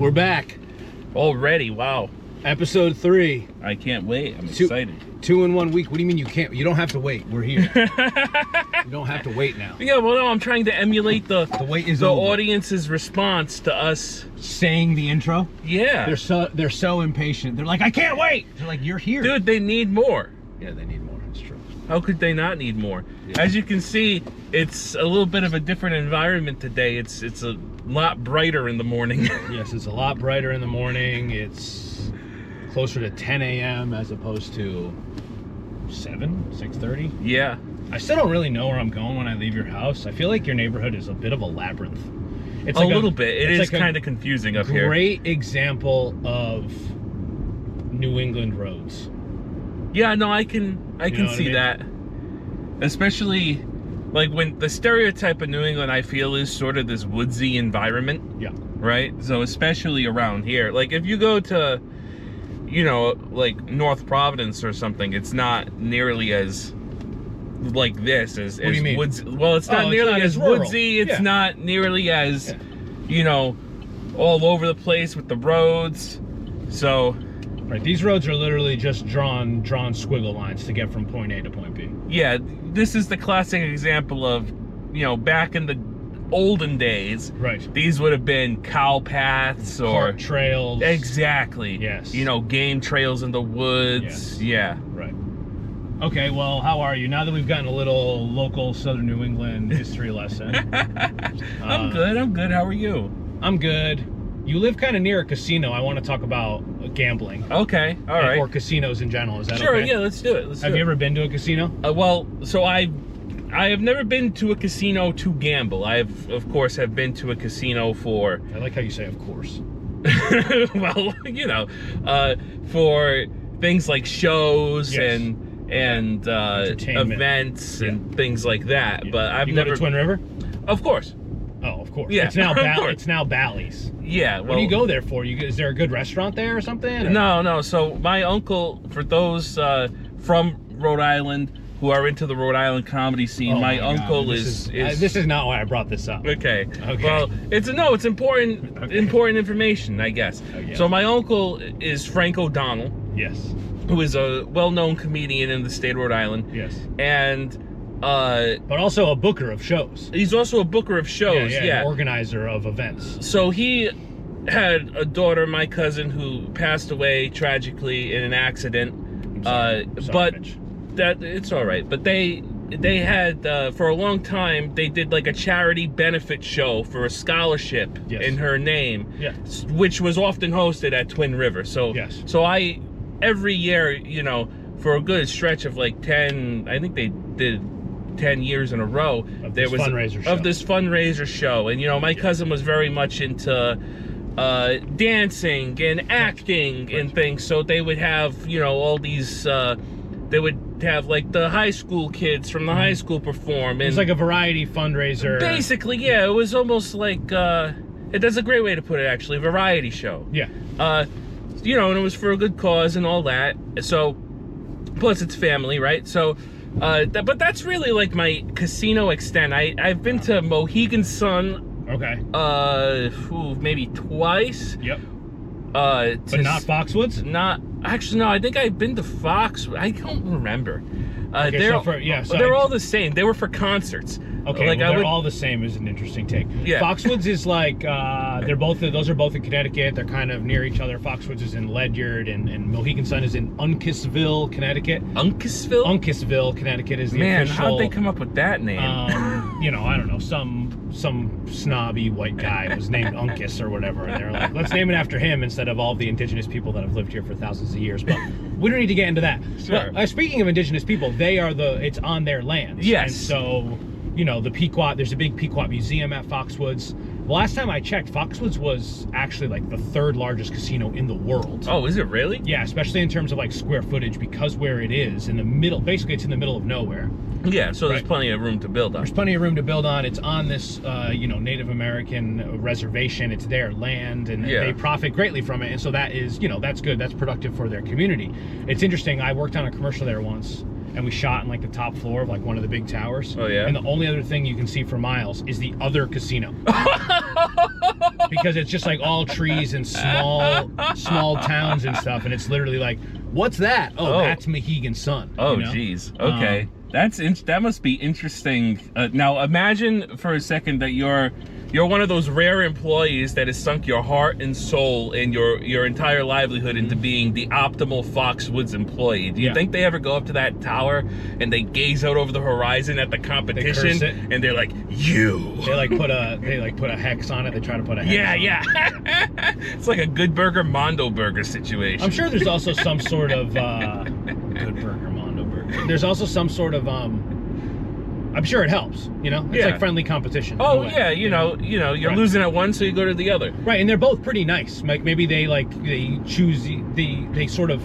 We're back. Already, wow. Episode 3. I can't wait. I'm excited. 2 in 1 week. What do you mean you can't? You don't have to wait. We're here. You don't have to wait now. Yeah, well, no, I'm trying to emulate the wait is over. audience's response to us saying the intro. Yeah. They're so impatient. They're like, I can't wait. They're like, you're here. Dude, they need more. Yeah, they need more. It's true. How could they not need more? Yeah. As you can see, it's a little bit of a different environment today. It's a lot brighter in the morning. Yes, it's a lot brighter in the morning. It's closer to 10 a.m. as opposed to 6:30. Yeah. I still don't really know where I'm going when I leave your house. I feel like your neighborhood is a bit of a labyrinth. It's a little bit. It is kind of confusing up here. Great example of New England roads. Yeah, no, I can see that. Especially like when the stereotype of New England, I feel, is sort of this woodsy environment. Yeah. Right? So especially around here. Like if you go to, you know, like North Providence or something, it's not nearly as like this as what do you mean? Woods. Well, it's not nearly as woodsy. It's not nearly as, you know, all over the place with the roads. So right, these roads are literally just drawn squiggle lines to get from point A to point B. Yeah, this is the classic example of, you know, back in the olden days, right, these would have been cow paths or cart trails. Exactly. Yes. You know, game trails in the woods. Yes. Yeah. Right. Okay, well, how are you? Now that we've gotten a little local Southern New England history lesson. I'm good. How are you? I'm good. You live kind of near a casino. I want to talk about gambling. Okay, all right. Or casinos in general. Is that sure, okay? Yeah, let's do it. Have you ever been to a casino? Well, so I have never been to a casino to gamble. I of course have been to a casino for... I like how you say of course. Well, you know, for things like shows and events and things like that. Yeah. But I've you never... go to Twin River? Of course. Oh, of course. Yeah, it's now it's now Bally's. Yeah. Well, what do you go there for? Is there a good restaurant there or something? Or? No. So my uncle, for those from Rhode Island who are into the Rhode Island comedy scene, my uncle is this is not why I brought this up. Okay. Well, it's important important information, I guess. Oh, yeah. So my uncle is Frank O'Donnell. Yes. Who is a well-known comedian in the state of Rhode Island. Yes. And but also a booker of shows. He's also a booker of shows. Yeah. An organizer of events. So he had a daughter, my cousin, who passed away tragically in an accident. Sorry, but Mitch. that it's all right. But they had for a long time they did like a charity benefit show for a scholarship in her name, which was often hosted at Twin River. So so I every year, you know, for a good stretch of like 10, I think they did 10 years in a row, this fundraiser show. And you know, my cousin was very much into dancing and acting and things, so they would have, you know, all these they would have like the high school kids from the high school perform. And it's like a variety fundraiser. Basically, yeah, it was almost like that's a great way to put it, actually, variety show. Yeah. You know, and it was for a good cause and all that. So plus it's family, right? So but that's really like my casino extent. I've been to Mohegan Sun. Okay. Maybe twice. Yep. But not Foxwoods? Actually, no. I think I've been to Fox. I don't remember. Okay, they're all the same. They were for concerts. Okay, like they're all the same is an interesting take. Yeah. Foxwoods is like those are both in Connecticut. They're kind of near each other. Foxwoods is in Ledyard, and Mohegan Sun is in Uncasville, Connecticut. Uncasville? Uncasville, Connecticut is the official. Man, how'd they come up with that name? You know, I don't know. Some snobby white guy was named Uncas or whatever, and they're like, let's name it after him instead of all the indigenous people that have lived here for thousands of years. But we don't need to get into that. Sure. But, speaking of indigenous people, it's on their land. Yes. And so, you know, the Pequot, there's a big Pequot museum at Foxwoods. Last time I checked, Foxwoods was actually like the 3rd largest casino in the world. Oh, is it really? Yeah, especially in terms of like square footage, because where it is in the middle, basically it's in the middle of nowhere. Yeah, so there's plenty of room to build on. There's plenty of room to build on. It's on this, you know, Native American reservation. It's their land, and they profit greatly from it. And so that is, you know, that's good. That's productive for their community. It's interesting. I worked on a commercial there once, and we shot in like the top floor of like one of the big towers. Oh yeah. And the only other thing you can see for miles is the other casino. Because it's just like all trees and small towns and stuff, and it's literally like, what's that? Oh, that's Mohegan Sun. Oh, geez. Okay. That must be interesting. Now imagine for a second that you're one of those rare employees that has sunk your heart and soul and your entire livelihood into being the optimal Foxwoods employee. Do you think they ever go up to that tower and they gaze out over the horizon at the competition and they're like, you? They like put a hex on it. They try to put a hex on it. Yeah. It's like a Good Burger Mondo Burger situation. I'm sure there's also some sort of Good Burger Mondo Burger. There's also some sort of I'm sure it helps, you know? It's like friendly competition. Oh yeah, you know, you're losing at one, so you go to the other. Right, and they're both pretty nice. Like maybe they choose they sort of,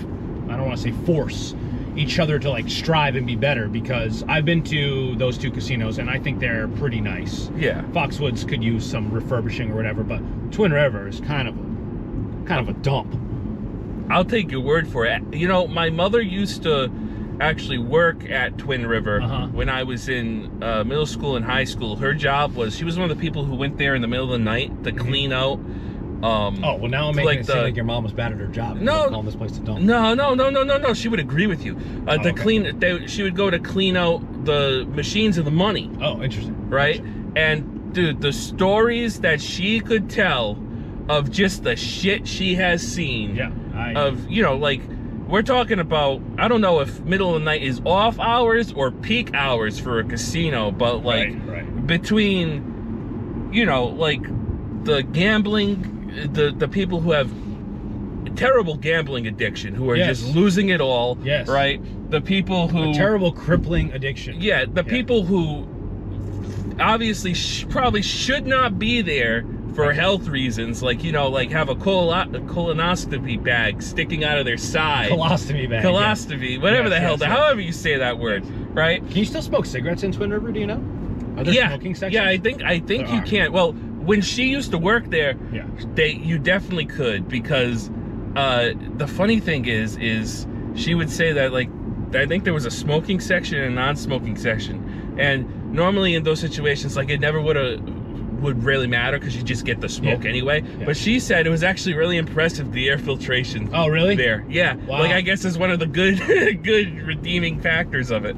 I don't want to say force each other to like strive and be better, because I've been to those two casinos and I think they're pretty nice. Yeah. Foxwoods could use some refurbishing or whatever, but Twin River is kind of a dump. I'll take your word for it. You know, my mother used to actually work at Twin River when I was in middle school and high school. Her job was, she was one of the people who went there in the middle of the night to clean out. Oh, well, now I'm making it seem like your mom was bad at her job. No, calling this place a dump. No. She would agree with you. She would go to clean out the machines of the money. Oh, interesting. Right? And dude, the stories that she could tell of just the shit she has seen. Yeah. Like, we're talking about, I don't know if middle of the night is off hours or peak hours for a casino, but like between, like the gambling, the people who have terrible gambling addiction, who are just losing it all, right? The people who... A terrible crippling addiction. Yeah, people who obviously probably should not be there for health reasons, like, like have a colonoscopy bag sticking out of their side. Colostomy bag. Colostomy, whatever the hell, however you say that word, right? Can you still smoke cigarettes in Twin River, do you know? Are there smoking sections? Yeah, I think you can. Well, when she used to work there, you definitely could, because the funny thing is she would say that, like, I think there was a smoking section and a non-smoking section, and normally in those situations, like, it never would really matter because you just get the smoke anyway. But she said it was actually really impressive, the air filtration. Oh, really? There, yeah. Wow. Like, I guess is one of the good redeeming factors of it.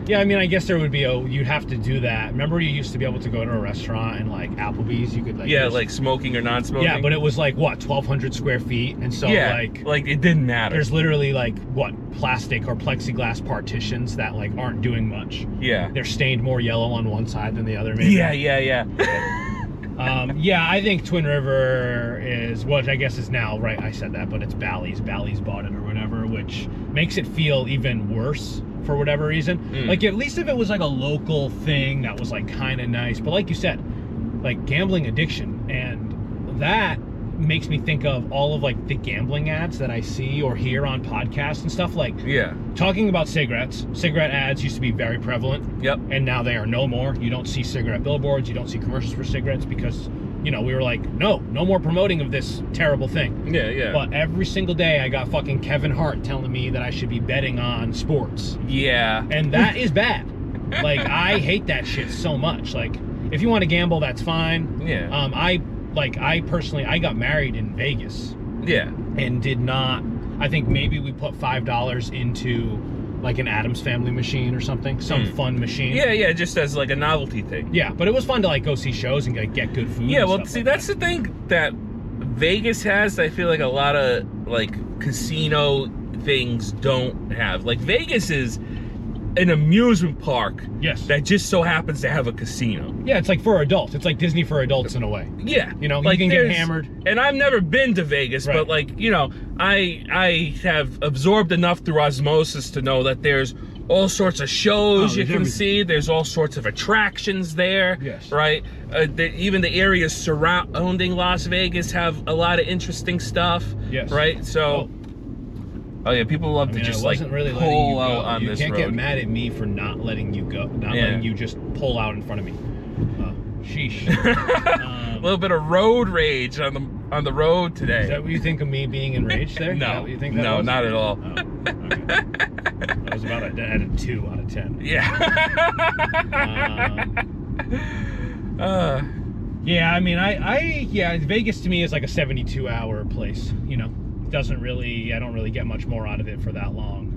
Yeah, I mean, I guess there would be you'd have to do that. Remember, you used to be able to go to a restaurant and like Applebee's, you could like like smoking or non-smoking. Yeah, but it was like what, 1,200 square feet, and so like it didn't matter. There's literally like what, plastic or plexiglass partitions that like aren't doing much. Yeah, they're stained more yellow on one side than the other. Maybe. Yeah. Yeah, I think Twin River is what I guess is now, right? I said that, but it's Bally's. Bally's bought it or whatever, which makes it feel even worse for whatever reason. Like, at least if it was like a local thing that was like kind of nice, but like you said, like gambling addiction, and that makes me think of all of like the gambling ads that I see or hear on podcasts and stuff, like talking about cigarettes. Cigarette ads used to be very prevalent, and now they are no more. You don't see cigarette billboards, you don't see commercials for cigarettes, because we were like, no more promoting of this terrible thing. Yeah. But every single day I got fucking Kevin Hart telling me that I should be betting on sports. Yeah. And that is bad. Like, I hate that shit so much. Like, if you want to gamble, that's fine. Yeah. I personally, I got married in Vegas. Yeah. And did not, I think maybe we put $5 into like an Addams Family machine or something, some fun machine. Yeah, just as like a novelty thing. Yeah, but it was fun to like go see shows and get good food. Yeah, well, see, that's the thing that Vegas has. I feel like a lot of like casino things don't have. Like, Vegas is an amusement park that just so happens to have a casino. Yeah, it's like for adults. It's like Disney for adults in a way. Yeah. Like, you can get hammered. And I've never been to Vegas, but like, I have absorbed enough through osmosis to know that there's all sorts of shows you can see. There's all sorts of attractions there, right? Even the areas surrounding Las Vegas have a lot of interesting stuff, right? So... Oh yeah, people love to just like really pull out on this road. You can't get mad at me for not letting you go, letting you just pull out in front of me. Sheesh. A little bit of road rage on the road today. Is that what you think of me being enraged there? No, Is that what you think that no, was? not at all. Oh, okay. was about at a 2 out of 10. Yeah. Yeah, I mean, Vegas to me is like a 72-hour place. You know, I don't really get much more out of it for that long.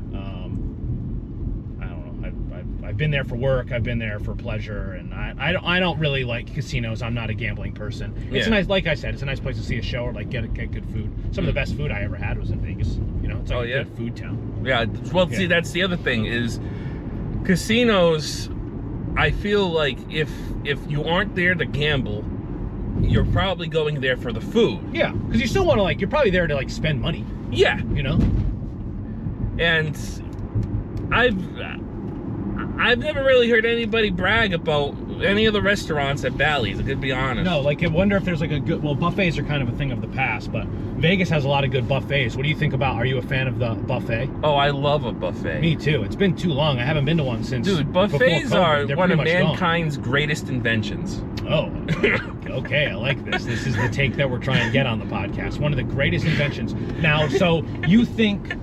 I don't know. I've been there for work. I've been there for pleasure, and I don't really like casinos. I'm not a gambling person. It's a nice, like I said, it's a nice place to see a show or like get good food. Some of the best food I ever had was in Vegas. You know, it's like a good food town. Yeah. Well, see, that's the other thing is casinos. I feel like if you aren't there to gamble, you're probably going there for the food. Yeah, because you still want to you're probably there to spend money. Yeah. You know? And I've never really heard anybody brag about any of the restaurants at Bally's, I could be honest. No, I wonder if there's a good, buffets are kind of a thing of the past, but Vegas has a lot of good buffets. What do you think are you a fan of the buffet? Oh, I love a buffet. Me too. It's been too long. I haven't been to one since. Dude, buffets are one of mankind's greatest inventions. Oh, okay, I like this. This is the take that we're trying to get on the podcast. One of the greatest inventions. Now, so you think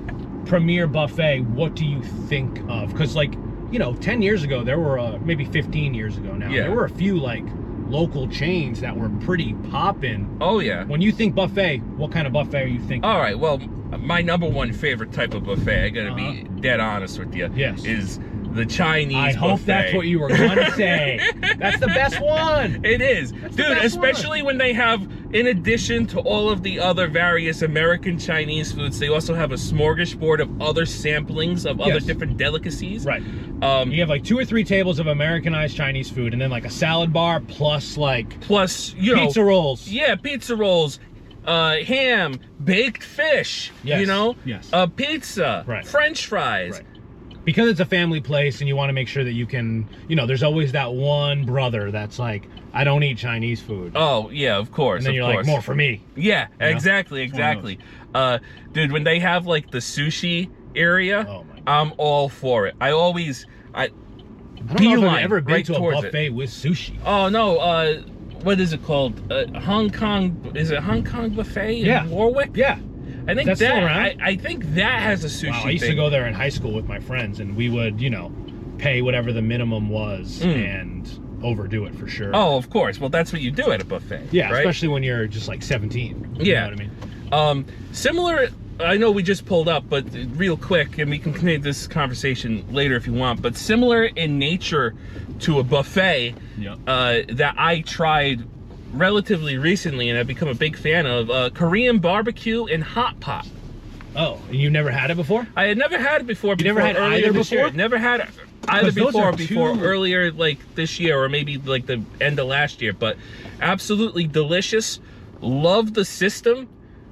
Premier Buffet, what do you think of? Because 10 years ago, there were, maybe 15 years ago now, there were a few, local chains that were pretty poppin'. Oh, yeah. When you think buffet, what kind of buffet are you thinking? All right, well, my number one favorite type of buffet, I gotta be dead honest with you, is the Chinese buffet. I hope that's what you were going to say. That's the best one. It is. Dude, especially when they have, in addition to all of the other various American Chinese foods, they also have a smorgasbord of other samplings of other different delicacies. Right. You have 2 or 3 tables of Americanized Chinese food, and then a salad bar plus pizza rolls. Yeah, pizza rolls. Ham, baked fish, pizza, French fries. Right. Because it's a family place and you want to make sure that you can, there's always that one brother that's I don't eat Chinese food. Oh, yeah, of course. And then you're more for me. Yeah, exactly. Dude, when they have the sushi area, I'm all for it. I don't know if I've ever been to a buffet with sushi. Oh, no, what is it called? Hong Kong, is it Hong Kong Buffet in Warwick? Yeah. I think I think that has a sushi I used to go there in high school with my friends, and we would, pay whatever the minimum was and overdo it for sure. Oh, of course. Well, that's what you do at a buffet. Yeah, right? Especially when you're just 17. You know what I mean? Similar, I know we just pulled up, but real quick, and we can continue this conversation later if you want, but similar in nature to a buffet that I tried relatively recently and I've become a big fan of, Korean BBQ and Hot Pot. Oh, and you never had it before? I had never had it before. You never had either before? Never had it either before earlier this year or maybe the end of last year, but absolutely delicious. Love the system.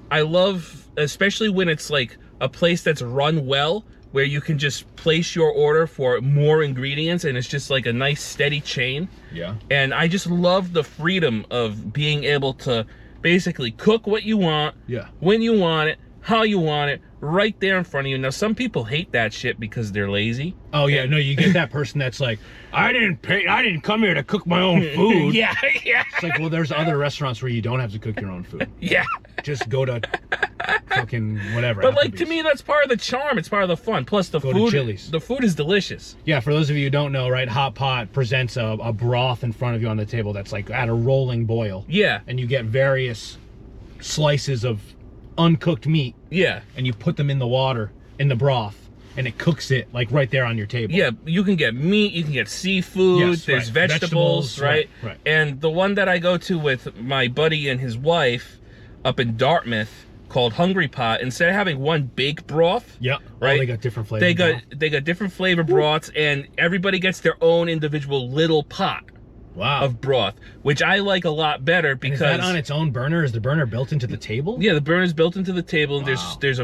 I love, especially when it's a place that's run well, where you can just place your order for more ingredients and it's just a nice steady chain. Yeah. And I just love the freedom of being able to basically cook what you want, when you want it, how you want it, right there in front of you. Now, some people hate that shit because they're lazy. Oh yeah, no, you get that person that's I didn't come here to cook my own food. Yeah. It's well, there's other restaurants where you don't have to cook your own food. Yeah. Just go to fucking whatever. But to me, that's part of the charm. It's part of the fun. Plus the food. Chili's. The food is delicious. Yeah, for those of you who don't know, right, Hot Pot presents a broth in front of you on the table that's at a rolling boil. Yeah. And you get various slices of uncooked meat. Yeah. And you put them in the water, in the broth, and it cooks it right there on your table. Yeah, you can get meat, you can get seafood, there's vegetables, right? Right. And the one that I go to with my buddy and his wife up in Dartmouth called Hungry Pot, instead of having one big broth, right? They got different flavor. They got different flavor broths, and everybody gets their own individual little pot. Wow. Of broth, which I like a lot better because... And is that on its own burner? Is the burner built into the table? Yeah, the burner's built into the table, and there's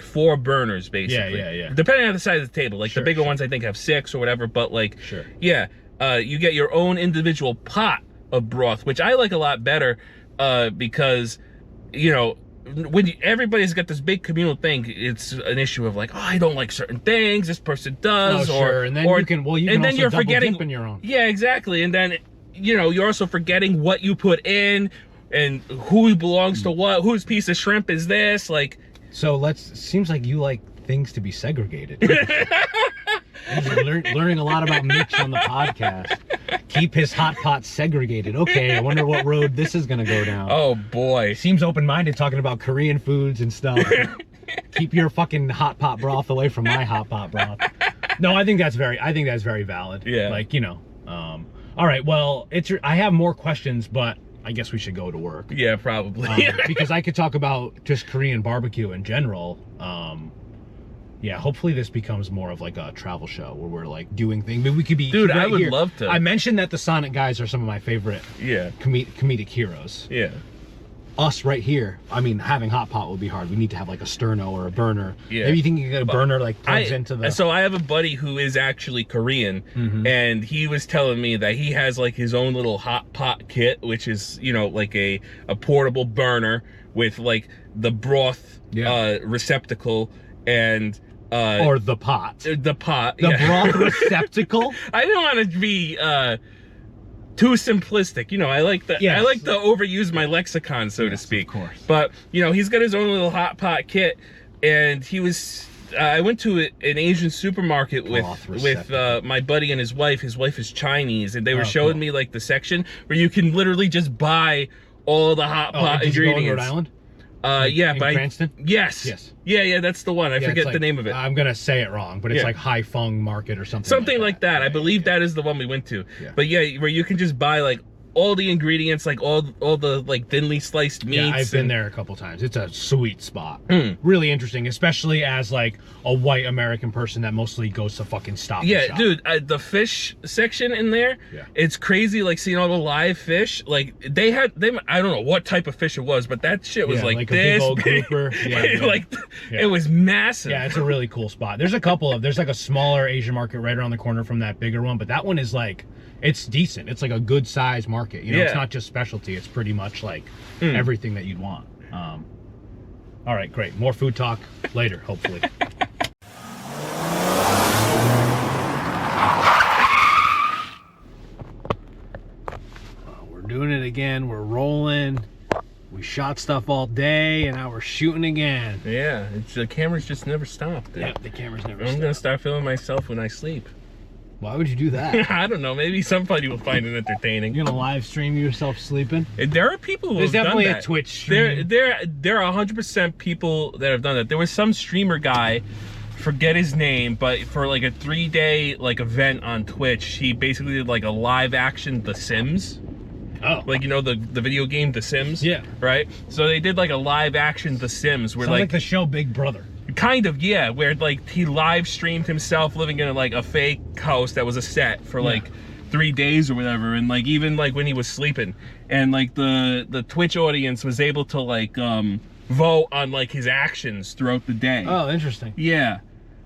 4 burners, basically. Yeah. Depending on the size of the table. The bigger ones, I think, have 6 or whatever, but you get your own individual pot of broth, which I like a lot better because, when everybody's got this big communal thing, it's an issue of I don't like certain things, this person does, and then you can also double dip in your own. Yeah, exactly. And then you're also forgetting what you put in and who belongs to what, whose piece of shrimp is this, So seems like you like things to be segregated. Learning a lot about Mitch on the podcast. Keep his hot pot segregated. Okay, I wonder what road this is gonna go down. Oh boy. Seems open-minded talking about Korean foods and stuff. Keep your fucking hot pot broth away from my hot pot broth. No, I think that's very valid. Yeah. Like, you know. All right, well, I have more questions, but I guess we should go to work. Yeah, probably. Because I could talk about just Korean barbecue in general. Yeah, hopefully this becomes more of like a travel show where we're like doing things. Maybe we could be. Dude, right I would here. love to. I mentioned that the Sonic guys are some of my favorite comedic heroes. Yeah. Us right here, I mean, having hot pot would be hard. We need to have like a sterno or a burner. Yeah. Maybe you think you can get a burner like plugs into the. So I have a buddy who is actually Korean, and he was telling me that he has like his own little hot pot kit, which is, you know, like a portable burner with like the broth receptacle and or the pot. The pot. The broth receptacle. I don't want to be too simplistic, you know. I like to overuse my lexicon, so to speak. Of course. But you know, he's got his own little hot pot kit, and he was. I went to an Asian supermarket with my buddy and his wife. His wife is Chinese, and they were showing me like the section where you can literally just buy all the hot pot ingredients. Did you go in Rhode Island? In Cranston? Yes. Yeah, that's the one. I forget like, the name of it. I'm gonna say it wrong, but it's like Hai Fung Market or something. Something like that. I believe that is the one we went to. Yeah. But yeah, where you can just buy like all the ingredients, like all the like thinly sliced meats. Yeah, I've been there a couple times. It's a sweet spot. Really interesting, especially as like a white American person that mostly goes to fucking Stop and Shop. Dude, the fish section in there, it's crazy. Like seeing all the live fish. Like they I don't know what type of fish it was, but that shit was like this. A big old grouper. It was massive. Yeah, it's a really cool spot. There's like a smaller Asian market right around the corner from that bigger one, but that one is like, it's decent. It's like a good size market. You know, it's not just specialty. It's pretty much like everything that you'd want. All right, great. More food talk later, hopefully. We're doing it again. We're rolling. We shot stuff all day, and now we're shooting again. Yeah, the cameras just never stop. Dude. Yeah, the cameras never stop. I'm gonna start filming myself when I sleep. Why would you do that? I don't know. Maybe somebody will find it entertaining. You're gonna live stream yourself sleeping? There are people who There's have done that. There's definitely a Twitch stream. There are 100% people that have done that. There was some streamer guy, forget his name, but for like a 3-day like event on Twitch, he basically did like a live action The Sims. Oh. Like, you know, the video game The Sims? Yeah. Right? So they did like a live action The Sims where Sounds like the show Big Brother. Kind of, yeah, where like he live streamed himself living in like a fake house that was a set for like 3 days or whatever, and like even like when he was sleeping, and like the Twitch audience was able to like vote on like his actions throughout the day. Oh, interesting. Yeah.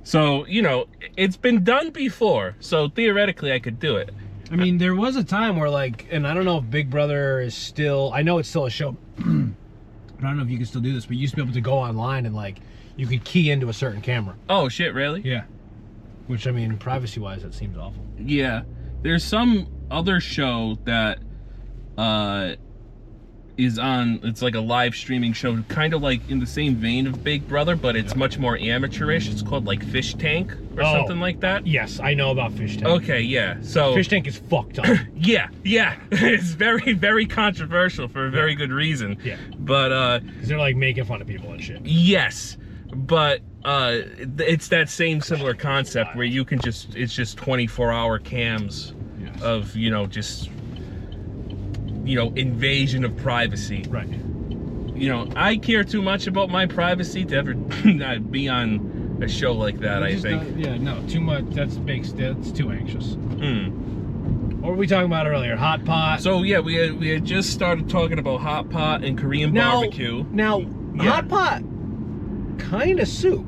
So, you know, it's been done before, so theoretically I could do it. I mean, there was a time where like, and I don't know if Big Brother is still, I know it's still a show. I don't know if you can still do this, but you used to be able to go online and like, you could key into a certain camera. Oh shit, really? Yeah. Which, I mean, privacy-wise, that seems awful. Yeah. There's some other show that is on, it's like a live streaming show, kind of like in the same vein of Big Brother, but it's much more amateurish. It's called like Fish Tank or something like that. Yes, I know about Fish Tank. Okay, yeah. So Fish Tank is fucked up. yeah. It's very, very controversial for a very good reason. Yeah. But because they're like making fun of people and shit. Yes. But it's that same similar concept where you can just, it's just 24-hour cams of, you know, just, you know, invasion of privacy. Right. You know, I care too much about my privacy to ever not be on a show like that, I think. Yeah, no, too much. That's too anxious. What were we talking about earlier? Hot pot. So yeah, we had just started talking about hot pot and Korean barbecue. Now, hot pot, kind of soup.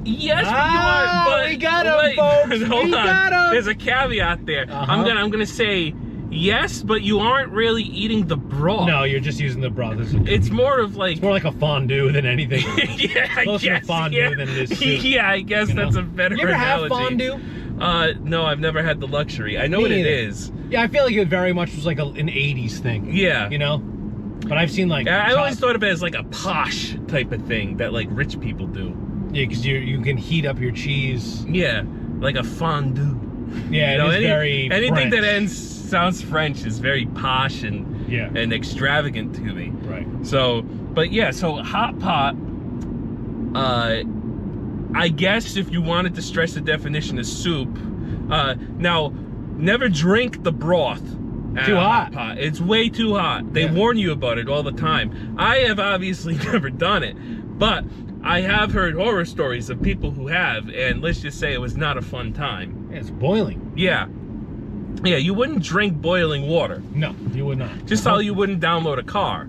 Yes, you are, but we got him, folks. Hold on. Got him. There's a caveat there. I'm gonna say yes, but you aren't really eating the broth. No, you're just using the broth. It's more of like, it's more like a fondue than anything. Yeah, I closer guess. To fondue than it is soup. Yeah, I guess that's a better analogy. You ever have fondue? No, I've never had the luxury. I know what it is. Yeah, I feel like it very much was like an 80s thing. Yeah. You know? But I've seen like... I always thought of it as like a posh type of thing that like rich people do. Yeah, because you can heat up your cheese. Yeah, like a fondue. Yeah, you know, very anything French. sounds French is very posh and extravagant to me. Right. So, but yeah, so hot pot. I guess if you wanted to stretch the definition of soup, now never drink the broth. Too hot. Pot. It's way too hot. They warn you about it all the time. I have obviously never done it, but I have heard horror stories of people who have, and let's just say it was not a fun time. Yeah, it's boiling. Yeah. Yeah, you wouldn't drink boiling water. No, you would not. Just how you wouldn't download a car.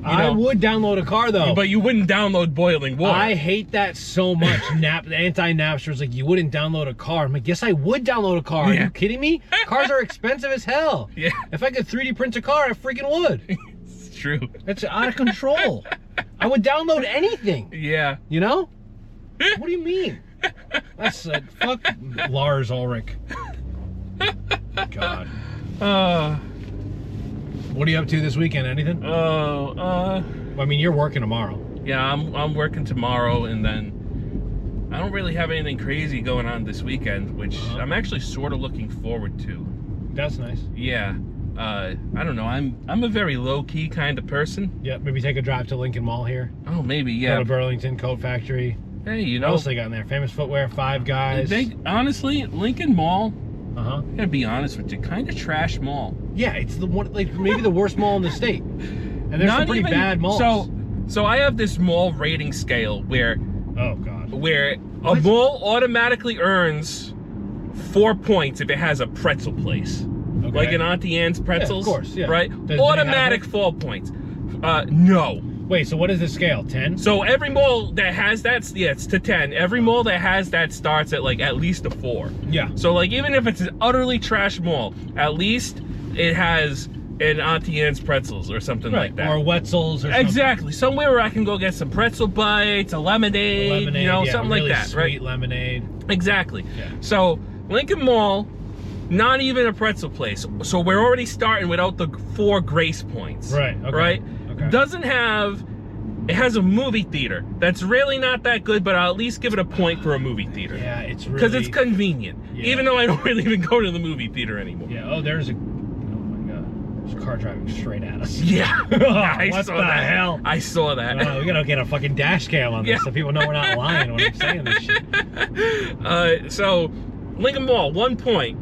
I would download a car though. But you wouldn't download boiling water. I hate that so much. The anti-Napster's like, you wouldn't download a car. I'm like, yes, I would download a car. Are you kidding me? Cars are expensive as hell. Yeah. If I could 3D print a car, I freaking would. It's true. It's out of control. I would download anything. Yeah. You know? What do you mean? That's fuck Lars Ulrich. God. What are you up to this weekend? Anything? I mean, you're working tomorrow. Yeah, I'm working tomorrow, and then I don't really have anything crazy going on this weekend, which I'm actually sort of looking forward to. That's nice. Yeah. I don't know. I'm a very low-key kind of person. Yeah, maybe take a drive to Lincoln Mall here. Oh, maybe, yeah. Go to Burlington Coat Factory. Hey, you know. What else they got in there? Famous Footwear, Five Guys. Honestly, Lincoln Mall, I'm gonna be honest with you, kind of trash mall. Yeah, it's the one, like maybe the worst mall in the state. And there's some pretty bad malls. So I have this mall rating scale where, oh god, where a mall automatically earns 4 points if it has a pretzel place, like an Auntie Anne's Pretzels. Yeah, of course, yeah. Right? Automatic 4 points. No. Wait, so what is the scale? 10? So every mall that has that, yeah, it's to 10. Every mall that has that starts at like at least a 4. Yeah. So like even if it's an utterly trash mall, at least it has an Auntie Anne's Pretzels or something like that. Or Wetzel's or exactly. Somewhere where I can go get some pretzel bites, a lemonade, you know, something really like that, sweet right? Lemonade. Exactly. Yeah. So Lincoln Mall, not even a pretzel place. So we're already starting without the 4 grace points. Right. Okay. Right? Okay. Doesn't have, it has a movie theater that's really not that good, but I'll at least give it a point for a movie theater. Yeah, it's really, because it's convenient. Yeah. Even though I don't really even go to the movie theater anymore. Yeah. Oh, there's a, oh my god, there's a car driving straight at us. Yeah. What the hell? I saw that. We gotta get a fucking dash cam on this so people know we're not lying when I'm saying this shit. So Lincoln Mall, 1 point.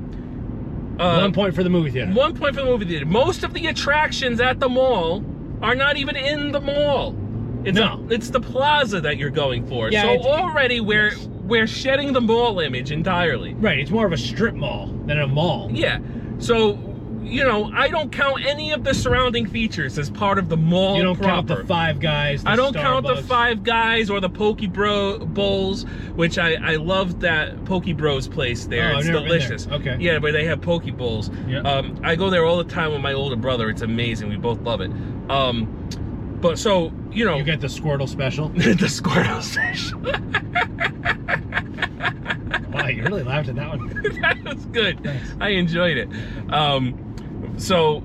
1 point for the movie theater. 1 point for the movie theater. Most of the attractions at the mall are not even in the mall. It's the plaza that you're going for. Yeah, so already we're shedding the mall image entirely. Right, it's more of a strip mall than a mall. Yeah. So, you know, I don't count any of the surrounding features as part of the mall. You don't proper. count the Five Guys, the I don't Starbucks. count the Five Guys or the Poke Bowls, which I love that Poke Bros place there. Oh, it's I've never delicious. Been there. Okay. Yeah, but they have Poke Bowls. Yeah. I go there all the time with my older brother. It's amazing. We both love it. But so, you know. You get the Squirtle special? The Squirtle special. Wow, you really laughed at that one. That was good. Thanks. I enjoyed it. So,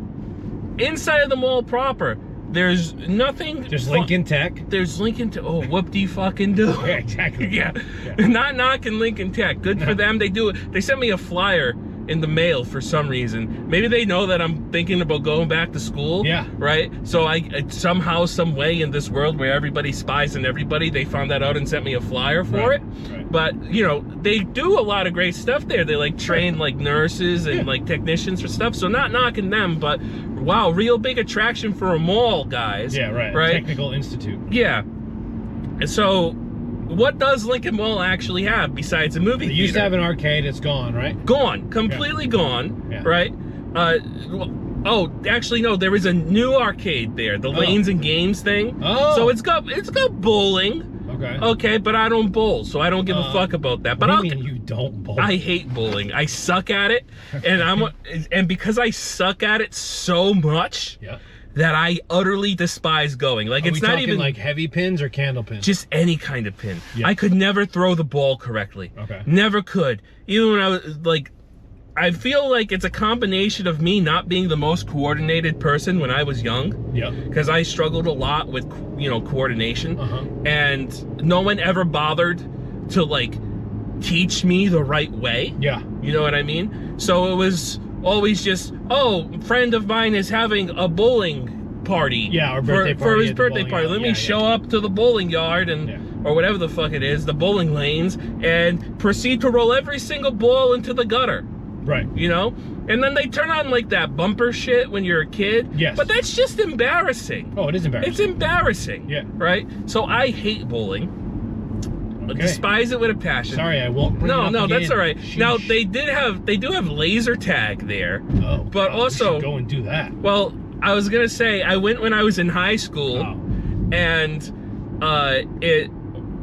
inside of the mall proper, there's nothing. There's Lincoln Tech. There's Lincoln Tech. Oh, whoop-de-fucking-do. Yeah, exactly. Yeah. Not knocking Lincoln Tech. Good for them. They do it. They sent me a flyer in the mail for some reason. Maybe they know that I'm thinking about going back to school. Yeah. Right? So I somehow, some way in this world where everybody spies on everybody, they found that out and sent me a flyer for it. Right. But, you know, they do a lot of great stuff there. They like train like nurses and like technicians for stuff. So not knocking them, but wow, real big attraction for a mall, guys. Yeah, right. Technical Institute. Yeah. And so what does Lincoln Mall actually have besides a movie theater? They used to have an arcade. It's gone, right? Gone. Completely gone, right? Oh, actually, no. There is a new arcade there, the Lanes and Games thing. Oh. So it's got bowling. Okay. Okay, but I don't bowl, so I don't give a fuck about that. But what do you mean you don't bowl? I hate bowling. I suck at it, and because I suck at it so much. Yeah. That I utterly despise going. Like, it's not even like heavy pins or candle pins. Just any kind of pin. Yeah. I could never throw the ball correctly. Okay. Never could. Even when I was like I feel like it's a combination of me not being the most coordinated person when I was young. Yeah. Because I struggled a lot with, coordination. And no one ever bothered to, like, teach me the right way. Yeah. You know what I mean? So it was always just, oh, a friend of mine is having a bowling party. Yeah, or birthday party. For his birthday party. Let me show up to the bowling yard or whatever the fuck it is, the bowling lanes, and proceed to roll every single ball into the gutter. Right. You know? And then they turn on like that bumper shit when you're a kid. Yes. But that's just embarrassing. Oh, it is embarrassing. It's embarrassing. Yeah. Right? So I hate bowling. Okay. Despise it with a passion. Sorry, I won't bring it up No, again. that's all right. Sheesh. Now they do have laser tag there. Oh. But also we should go and do that. Well, I was gonna say I went when I was in high school, and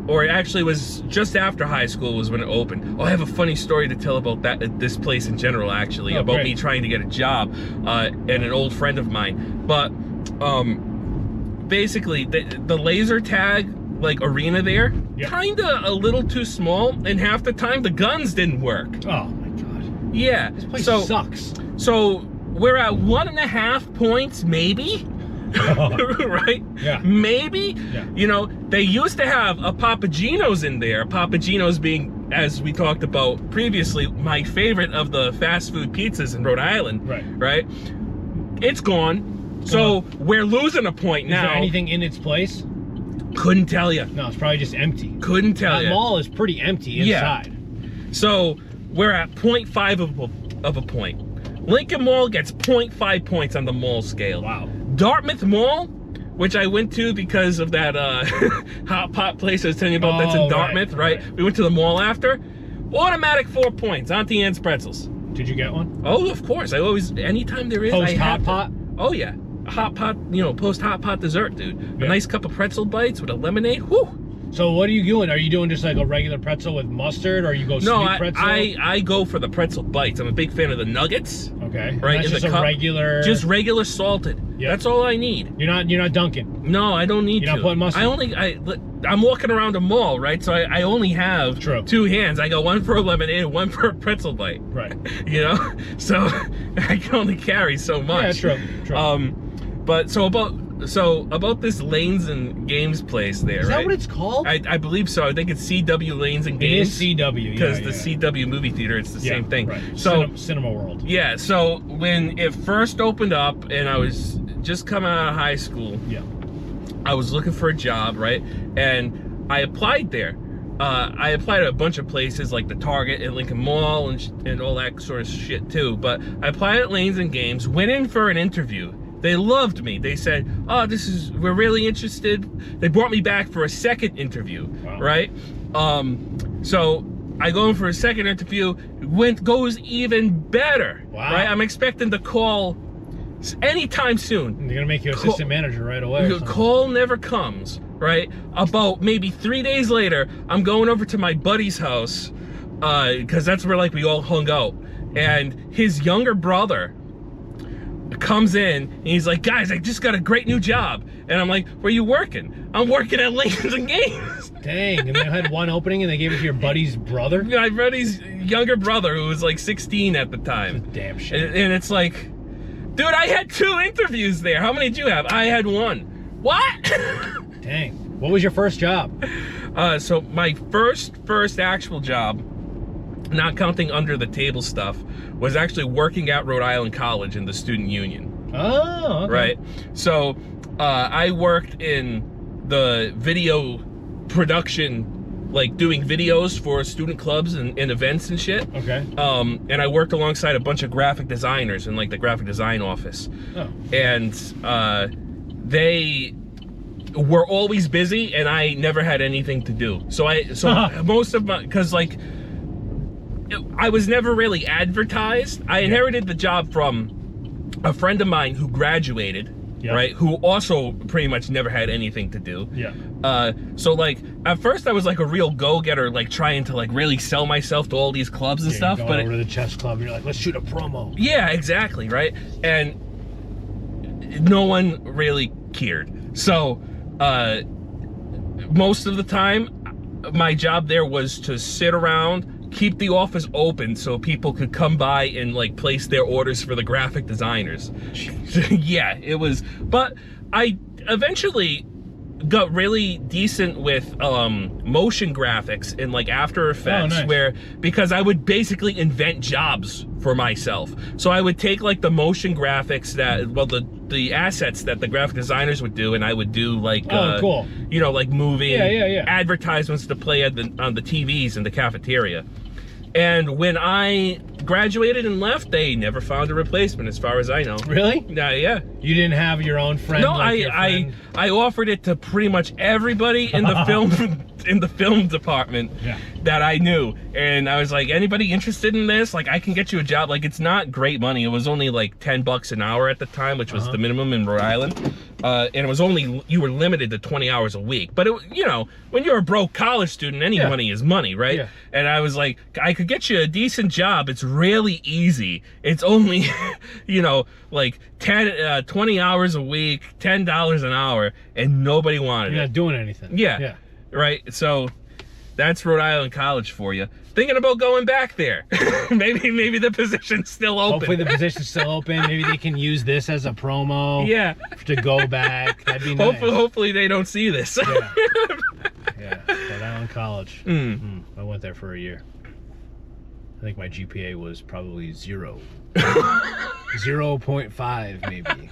or it actually was just after high school was when it opened. Oh, I have a funny story to tell about this place in general, actually, about me trying to get a job, and an old friend of mine. But basically, the laser tag like arena there, kinda a little too small, and half the time the guns didn't work. Oh my god. Yeah. This place sucks. So we're at 1.5 points, maybe. Right? Yeah. Maybe. Yeah. You know, they used to have a Papagino's in there. Papagino's being, as we talked about previously, my favorite of the fast food pizzas in Rhode Island. Right. Right? It's gone. So we're losing a point now. Is there anything in its place? Couldn't tell you. No, it's probably just empty. Couldn't tell you. That mall is pretty empty inside. Yeah. So we're at 0.5 of a point. Lincoln Mall gets 0.5 points on the mall scale. Wow. Dartmouth Mall, which I went to because of that hot pot place I was telling you about that's in Dartmouth, right? We went to the mall after. Automatic 4 points. Auntie Anne's pretzels. Did you get one? Oh, of course. I always, anytime there is, Post hot pot? Oh, yeah. A hot pot, post hot pot dessert, dude. A nice cup of pretzel bites with a lemonade. Whew. So what are you doing? Are you doing just like a regular pretzel with mustard, or you go sweet pretzel? I go for the pretzel bites. I'm a big fan of the nuggets. Okay. Right. That's just a regular. Just regular salted. Yeah. That's all I need. You're not dunking. No, I don't need to. You're not putting mustard. I'm walking around a mall, right? So I only have two hands. I got one for a lemonade and one for a pretzel bite. Right. You know, so I can only carry so much. Yeah, true. But so about this Lanes and Games place there, Is that what it's called? I believe so. I think it's CW Lanes and Games. It is CW, because the CW movie theater, it's the same thing. Right. So Cinema World. Yeah. So when it first opened up, and I was just coming out of high school, I was looking for a job, right? And I applied there. I applied at a bunch of places like the Target and Lincoln Mall and all that sort of shit too. But I applied at Lanes and Games, went in for an interview. They loved me. They said, oh, we're really interested. They brought me back for a second interview, right? So I go in for a second interview, goes even better, right? I'm expecting to call anytime soon. They're gonna make you assistant manager right away. The call never comes, right? About maybe 3 days later, I'm going over to my buddy's house, because that's where like we all hung out. And his younger brother comes in and he's like, guys, I just got a great new job. And I'm like, where you working? I'm working at Lanes and Games. Dang, and they had one opening and they gave it to your buddy's brother? My buddy's younger brother, who was like 16 at the time. Damn shit. And it's like, dude, I had 2 interviews there. How many did you have? I had 1. What? Dang. What was your first job? So my first actual job, not counting under the table stuff, was actually working at Rhode Island College in the student union. Oh, okay. Right. So I worked in the video production, like doing videos for student clubs and events and shit. Okay. And I worked alongside a bunch of graphic designers in like the graphic design office. Oh. And they were always busy and I never had anything to do. So most of my, because like, I was never really advertised. I inherited the job from a friend of mine who graduated, right? Who also pretty much never had anything to do. Yeah. So like at first I was like a real go-getter, like trying to like really sell myself to all these clubs and stuff. But over to the chess club, you're like, let's shoot a promo. Yeah, exactly, right? And no one really cared. So most of the time, my job there was to sit around, keep the office open so people could come by and like place their orders for the graphic designers. Yeah, it was, but I eventually got really decent with motion graphics in like After Effects, where because I would basically invent jobs for myself. So I would take like the motion graphics that, well, the assets that the graphic designers would do, and I would do like cool. You know, like movie advertisements to play on the TVs in the cafeteria. And when I graduated and left, they never found a replacement, as far as I know. Really? Yeah. You didn't have your own friend? No, like I offered it to pretty much everybody in the film department that I knew, and I was like, anybody interested in this? Like, I can get you a job. Like, it's not great money. It was only like $10 an hour at the time, which was the minimum in Rhode Island. And it was only, you were limited to 20 hours a week. But, you know, when you're a broke college student, any money is money, right? Yeah. And I was like, I could get you a decent job. It's really easy. It's only, you know, like 20 hours a week, $10 an hour, and nobody wanted it. You're not doing anything. Yeah. Right? So that's Rhode Island College for you. Thinking about going back there. maybe the position's still open. Hopefully the position's still open. Maybe they can use this as a promo. Yeah. To go back. That'd be nice. Hopefully they don't see this. Yeah. Rhode Island College. I went there for a year. I think my GPA was probably 0. 0.5 maybe.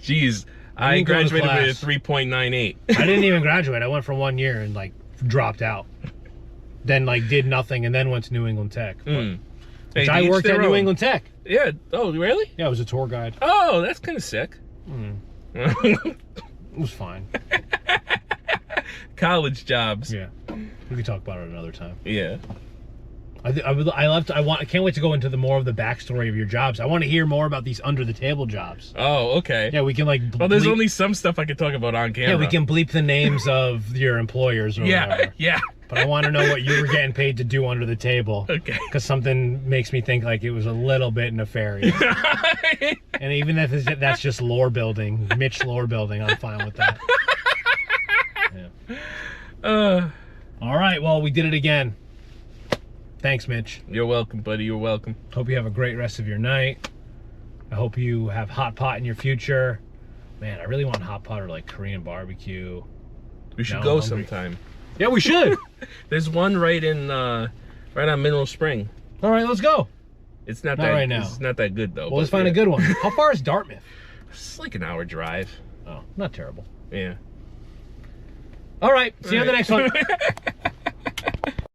Jeez. I graduated with a 3.98. I didn't even graduate. I went for 1 year and like dropped out. Then like did nothing and then went to New England Tech. Which I worked at New England Tech. Yeah. Oh, really? Yeah, I was a tour guide. Oh, that's kind of sick. It was fine. College jobs. Yeah. We could talk about it another time. Yeah. I can't wait to go into more of the backstory of your jobs. I want to hear more about these under the table jobs. Oh, okay. Yeah, we can like well, there's only some stuff I can talk about on camera. Yeah, we can bleep the names of your employers or whatever. Yeah. But I want to know what you were getting paid to do under the table. Okay. Because something makes me think like it was a little bit nefarious. And even if that's just lore building, Mitch lore building, I'm fine with that. Yeah. All right, well, we did it again. Thanks, Mitch. You're welcome, buddy. You're welcome. Hope you have a great rest of your night. I hope you have hot pot in your future. Man, I really want hot pot or like Korean barbecue. We should go sometime. Yeah, we should. There's one right on Mineral Spring. All right, let's go. It's not that right now. It's not that good though. Well, let's find a good one. How far is Dartmouth? It's like an hour drive. Oh, not terrible. Yeah. All right. See you on the next one.